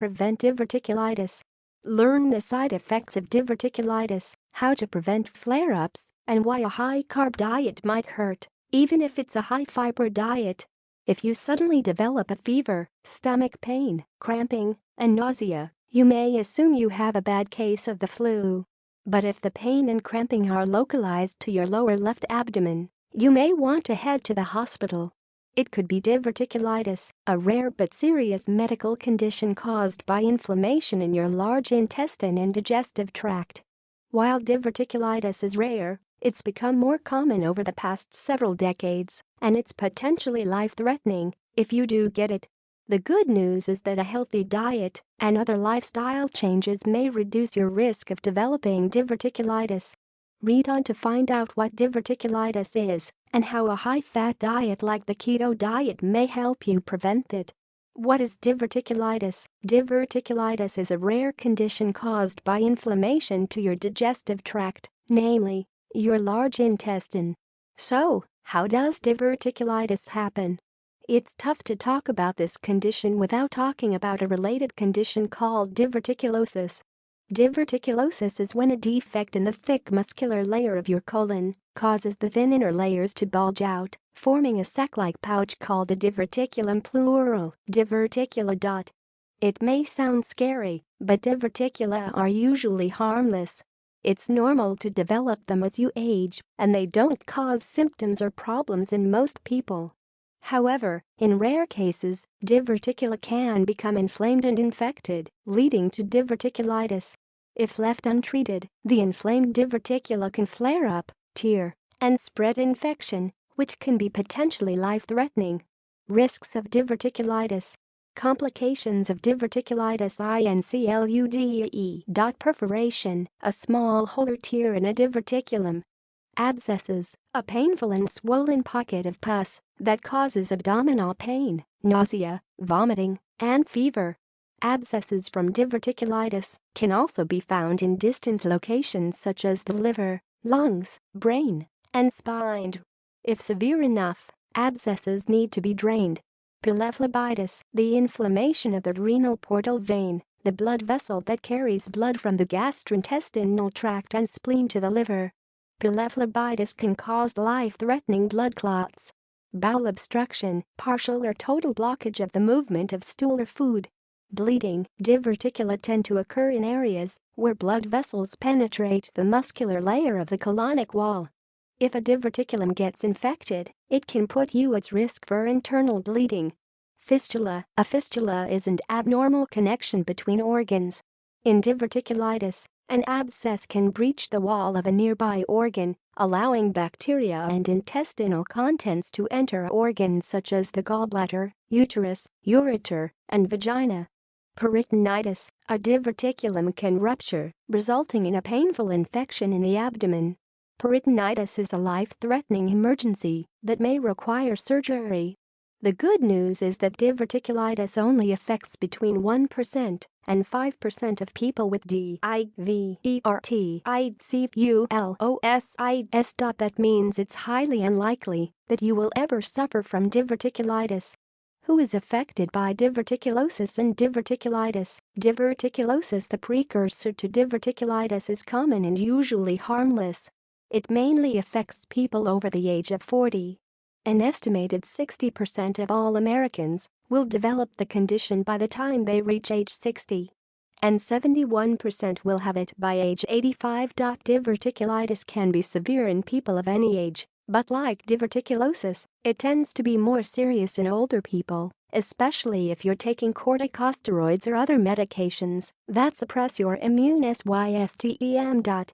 Prevent diverticulitis. Learn the side effects of diverticulitis, how to prevent flare-ups, and why a high-carb diet might hurt, even if it's a high-fiber diet. If you suddenly develop a fever, stomach pain, cramping, and nausea, you may assume you have a bad case of the flu. But if the pain and cramping are localized to your lower left abdomen, you may want to head to the hospital. It could be diverticulitis, a rare but serious medical condition caused by inflammation in your large intestine and digestive tract. While diverticulitis is rare, it's become more common over the past several decades, and it's potentially life-threatening if you do get it. The good news is that a healthy diet and other lifestyle changes may reduce your risk of developing diverticulitis. Read on to find out what diverticulitis is and how a high-fat diet like the keto diet may help you prevent it. What is diverticulitis? Diverticulitis is a rare condition caused by inflammation to your digestive tract, namely, your large intestine. So, how does diverticulitis happen? It's tough to talk about this condition without talking about a related condition called diverticulosis. Diverticulosis is when a defect in the thick muscular layer of your colon causes the thin inner layers to bulge out, forming a sac-like pouch called a diverticulum plural, diverticula. It may sound scary, but diverticula are usually harmless. It's normal to develop them as you age, and they don't cause symptoms or problems in most people. However, in rare cases, diverticula can become inflamed and infected, leading to diverticulitis. If left untreated, the inflamed diverticula can flare up, tear, and spread infection, which can be potentially life-threatening. Risks of diverticulitis. Complications of diverticulitis include perforation, a small hole or tear in a diverticulum. Abscesses, a painful and swollen pocket of pus that causes abdominal pain, nausea, vomiting, and fever. Abscesses from diverticulitis can also be found in distant locations such as the liver, lungs, brain, and spine. If severe enough, abscesses need to be drained. Prevalence, the inflammation of the renal portal vein, the blood vessel that carries blood from the gastrointestinal tract and spleen to the liver. Prevalence can cause life-threatening blood clots. Bowel obstruction, partial or total blockage of the movement of stool or food. Bleeding, diverticula tend to occur in areas where blood vessels penetrate the muscular layer of the colonic wall. If a diverticulum gets infected, it can put you at risk for internal bleeding. Fistula, a fistula is an abnormal connection between organs. In diverticulitis, an abscess can breach the wall of a nearby organ, allowing bacteria and intestinal contents to enter organs such as the gallbladder, uterus, ureter, and vagina. Peritonitis, a diverticulum can rupture, resulting in a painful infection in the abdomen. Peritonitis is a life-threatening emergency that may require surgery. The good news is that diverticulitis only affects between 1% and 5% of people with diverticulosis. That means it's highly unlikely that you will ever suffer from diverticulitis. Who is affected by diverticulosis and diverticulitis? Diverticulosis, the precursor to diverticulitis, is common and usually harmless. It mainly affects people over the age of 40. An estimated 60% of all Americans will develop the condition by the time they reach age 60. And 71% will have it by age 85. Diverticulitis can be severe in people of any age, but like diverticulosis, it tends to be more serious in older people, especially if you're taking corticosteroids or other medications that suppress your immune system.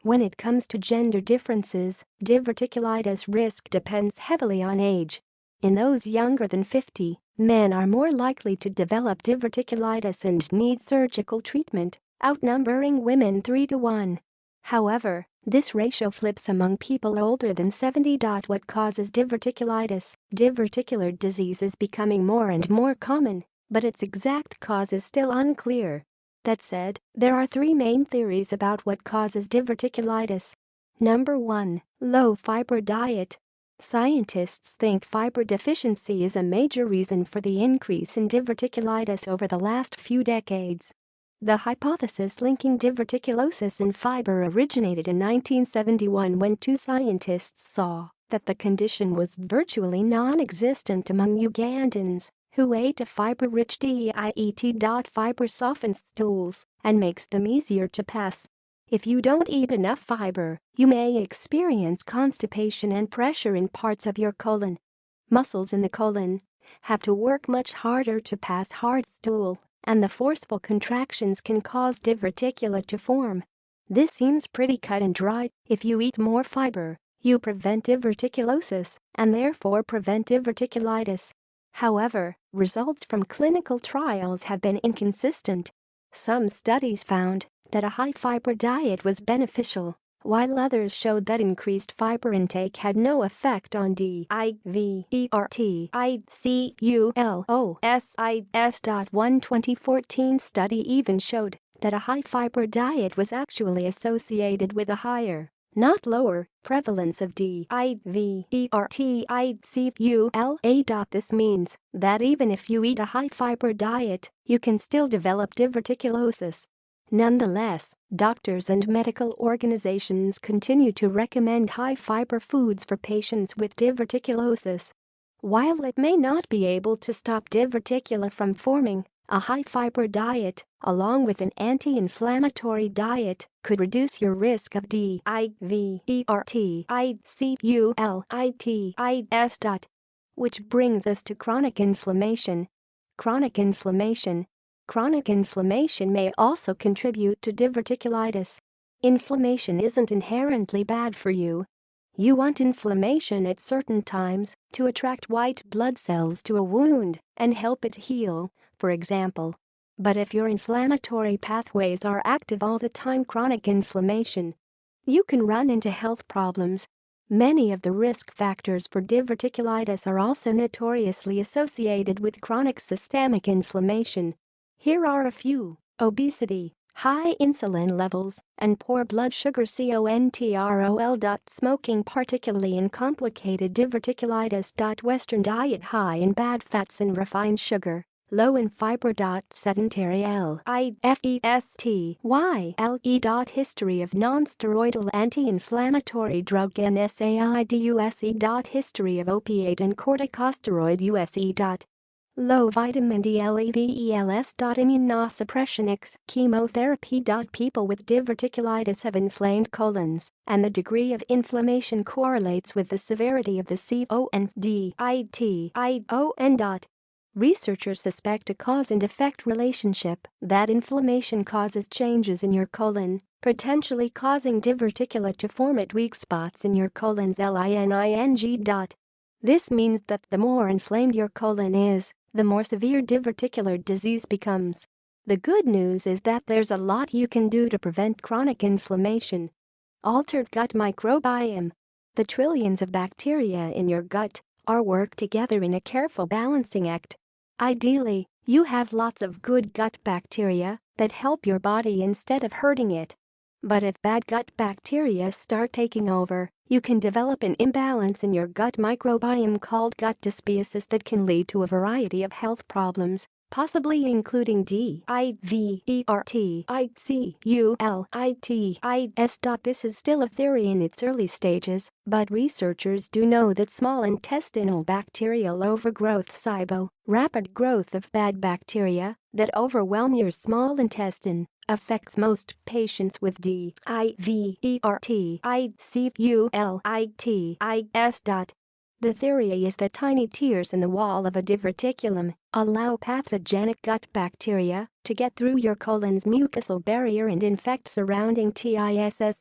When it comes to gender differences, diverticulitis risk depends heavily on age. In those younger than 50, men are more likely to develop diverticulitis and need surgical treatment, outnumbering women 3-to-1. However, this ratio flips among people older than 70. What causes diverticulitis? Diverticular disease is becoming more and more common, but its exact cause is still unclear. That said, there are 3 main theories about what causes diverticulitis. Number 1, low-fiber diet. Scientists think fiber deficiency is a major reason for the increase in diverticulitis over the last few decades. The hypothesis linking diverticulosis and fiber originated in 1971 when two scientists saw that the condition was virtually non-existent among Ugandans who ate a fiber-rich diet. Fiber softens stools and makes them easier to pass. If you don't eat enough fiber, you may experience constipation and pressure in parts of your colon. Muscles in the colon have to work much harder to pass hard stool, and the forceful contractions can cause diverticula to form. This seems pretty cut and dry. If you eat more fiber, you prevent diverticulosis and therefore prevent diverticulitis. However, results from clinical trials have been inconsistent. Some studies found that a high-fiber diet was beneficial, while others showed that increased fiber intake had no effect on diverticulosis. One 2014 study even showed that a high-fiber diet was actually associated with a higher, not lower, prevalence of diverticulitis. This means that even if you eat a high-fiber diet, you can still develop diverticulosis. Nonetheless, doctors and medical organizations continue to recommend high-fiber foods for patients with diverticulosis. While it may not be able to stop diverticula from forming, a high-fiber diet, along with an anti-inflammatory diet, could reduce your risk of diverticulitis. Which brings us to chronic inflammation. Chronic inflammation may also contribute to diverticulitis. Inflammation isn't inherently bad for you. You want inflammation at certain times to attract white blood cells to a wound and help it heal, for example. But if your inflammatory pathways are active all the time, chronic inflammation, you can run into health problems. Many of the risk factors for diverticulitis are also notoriously associated with chronic systemic inflammation. Here are a few: obesity, high insulin levels, and poor blood sugar. Control. Smoking, particularly in complicated diverticulitis. Western diet high in bad fats and refined sugar, low in fiber. Sedentary lifestyle. History of non-steroidal anti-inflammatory drug NSAIDs. History of opiate and corticosteroid use. Low vitamin D levels. Immunosuppression. Chemotherapy. People with diverticulitis have inflamed colons, and the degree of inflammation correlates with the severity of the condition. Researchers suspect a cause and effect relationship, that inflammation causes changes in your colon, potentially causing diverticula to form at weak spots in your colon's lining. This means that the more inflamed your colon is, the more severe diverticular disease becomes. The good news is that there's a lot you can do to prevent chronic inflammation. Altered gut microbiome. The trillions of bacteria in your gut are work together in a careful balancing act. Ideally, you have lots of good gut bacteria that help your body instead of hurting it. But if bad gut bacteria start taking over, you can develop an imbalance in your gut microbiome called gut dysbiosis that can lead to a variety of health problems, possibly including diverticulitis. This is still a theory in its early stages, but researchers do know that small intestinal bacterial overgrowth SIBO, rapid growth of bad bacteria that overwhelm your small intestine, affects most patients with diverticulitis. The theory is that tiny tears in the wall of a diverticulum allow pathogenic gut bacteria to get through your colon's mucosal barrier and infect surrounding tissues.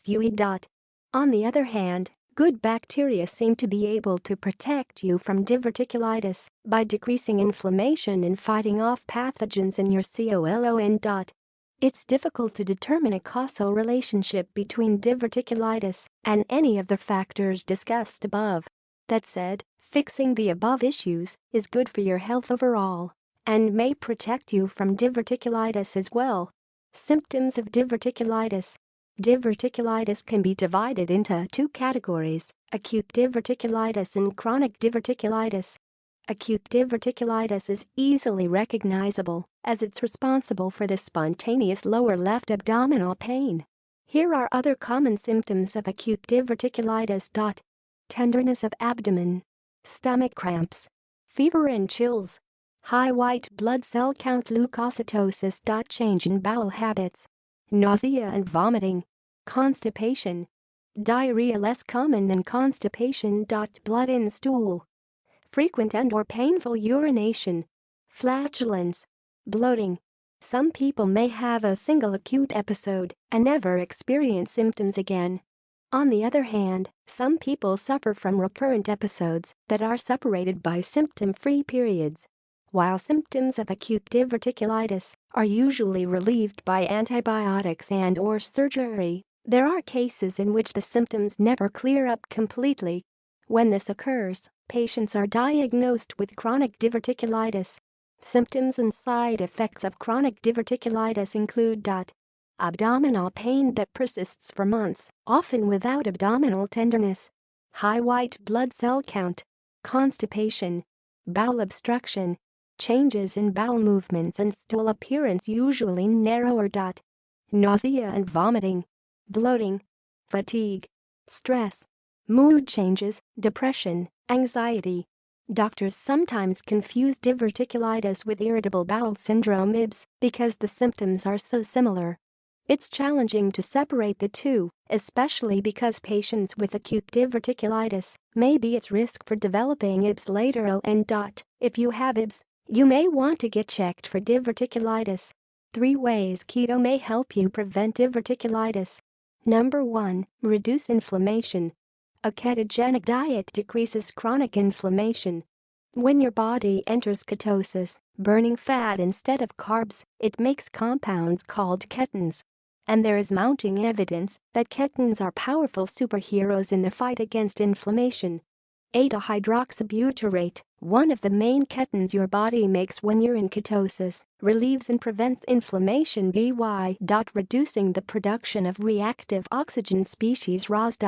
On the other hand, good bacteria seem to be able to protect you from diverticulitis by decreasing inflammation and fighting off pathogens in your colon. It's difficult to determine a causal relationship between diverticulitis and any of the factors discussed above. That said, fixing the above issues is good for your health overall and may protect you from diverticulitis as well. Symptoms of diverticulitis. Diverticulitis can be divided into two categories: acute diverticulitis and chronic diverticulitis. Acute diverticulitis is easily recognizable as it's responsible for the spontaneous lower left abdominal pain. Here are other common symptoms of acute diverticulitis. Tenderness of abdomen, stomach cramps, fever and chills, high white blood cell count leukocytosis. Change in bowel habits, nausea and vomiting, constipation, diarrhea less common than constipation. Blood in stool, frequent and/or painful urination, flatulence, bloating. Some people may have a single acute episode and never experience symptoms again. On the other hand, some people suffer from recurrent episodes that are separated by symptom-free periods. While symptoms of acute diverticulitis are usually relieved by antibiotics and/or surgery, there are cases in which the symptoms never clear up completely. When this occurs, patients are diagnosed with chronic diverticulitis. Symptoms and side effects of chronic diverticulitis include abdominal pain that persists for months, often without abdominal tenderness, high white blood cell count, constipation, bowel obstruction, changes in bowel movements and stool appearance usually narrower. Nausea and vomiting, bloating, fatigue, stress, mood changes, depression, anxiety. Doctors sometimes confuse diverticulitis with irritable bowel syndrome (IBS) because the symptoms are so similar. It's challenging to separate the two, especially because patients with acute diverticulitis may be at risk for developing IBS later on. If you have IBS, you may want to get checked for diverticulitis. 3 ways keto may help you prevent diverticulitis. Number 1. Reduce inflammation. A ketogenic diet decreases chronic inflammation. When your body enters ketosis, burning fat instead of carbs, it makes compounds called ketones. And there is mounting evidence that ketones are powerful superheroes in the fight against inflammation. Beta-hydroxybutyrate, one of the main ketones your body makes when you're in ketosis, relieves and prevents inflammation by reducing the production of reactive oxygen species ROS.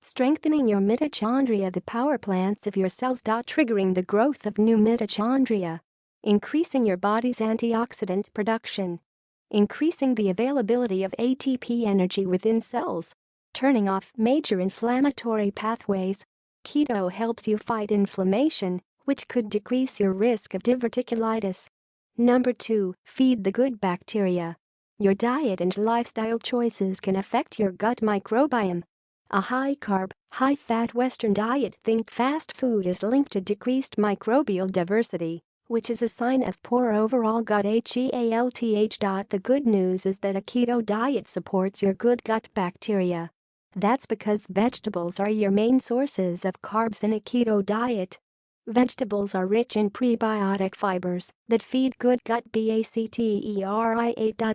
Strengthening your mitochondria, the power plants of your cells. Triggering the growth of new mitochondria. Increasing your body's antioxidant production. Increasing the availability of ATP energy within cells. Turning off major inflammatory pathways. Keto helps you fight inflammation, which could decrease your risk of diverticulitis. Number 2. Feed the good bacteria. Your diet and lifestyle choices can affect your gut microbiome. A high-carb, high-fat Western diet, think fast food, is linked to decreased microbial diversity, which is a sign of poor overall gut health. The good news is that a keto diet supports your good gut bacteria. That's because vegetables are your main sources of carbs in a keto diet. Vegetables are rich in prebiotic fibers that feed good gut bacteria.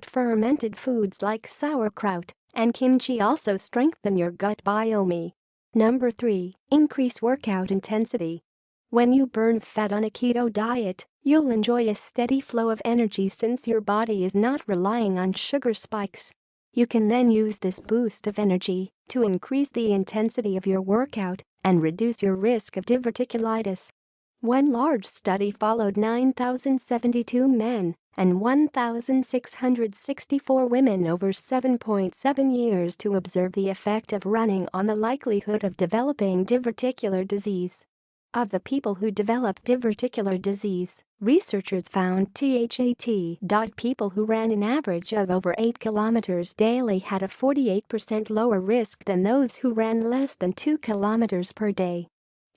Fermented foods like sauerkraut and kimchi also strengthen your gut biome. Number 3. Increase workout intensity. When you burn fat on a keto diet, you'll enjoy a steady flow of energy since your body is not relying on sugar spikes. You can then use this boost of energy to increase the intensity of your workout and reduce your risk of diverticulitis. One large study followed 9,072 men and 1,664 women over 7.7 years to observe the effect of running on the likelihood of developing diverticular disease. Of the people who developed diverticular disease, researchers found that people who ran an average of over 8 kilometers daily had a 48% lower risk than those who ran less than 2 kilometers per day.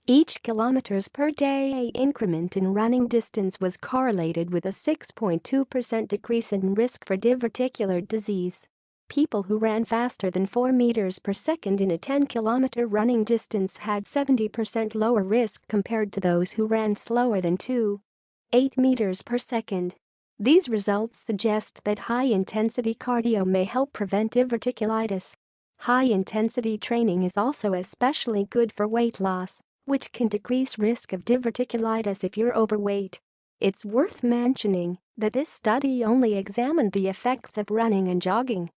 Each kilometers per day increment in running distance was correlated with a 6.2% decrease in risk for diverticular disease. People who ran faster than 4 meters per second in a 10-kilometer running distance had 70% lower risk compared to those who ran slower than 2.8 meters per second. These results suggest that high-intensity cardio may help prevent diverticulitis. High-intensity training is also especially good for weight loss, which can decrease risk of diverticulitis if you're overweight. It's worth mentioning that this study only examined the effects of running and jogging.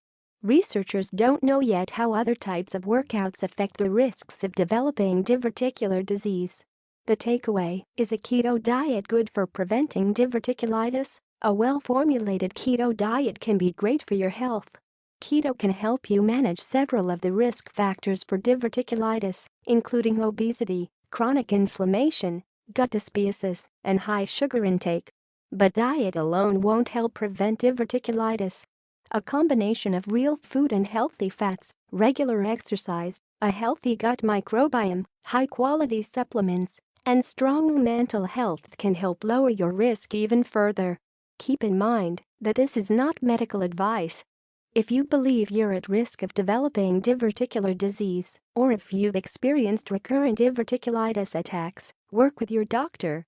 Researchers don't know yet how other types of workouts affect the risks of developing diverticular disease. The takeaway: is a keto diet good for preventing diverticulitis? A well-formulated keto diet can be great for your health. Keto can help you manage several of the risk factors for diverticulitis, including obesity, chronic inflammation, gut dysbiosis, and high sugar intake. But diet alone won't help prevent diverticulitis. A combination of real food and healthy fats, regular exercise, a healthy gut microbiome, high-quality supplements, and strong mental health can help lower your risk even further. Keep in mind that this is not medical advice. If you believe you're at risk of developing diverticular disease, or if you've experienced recurrent diverticulitis attacks, work with your doctor.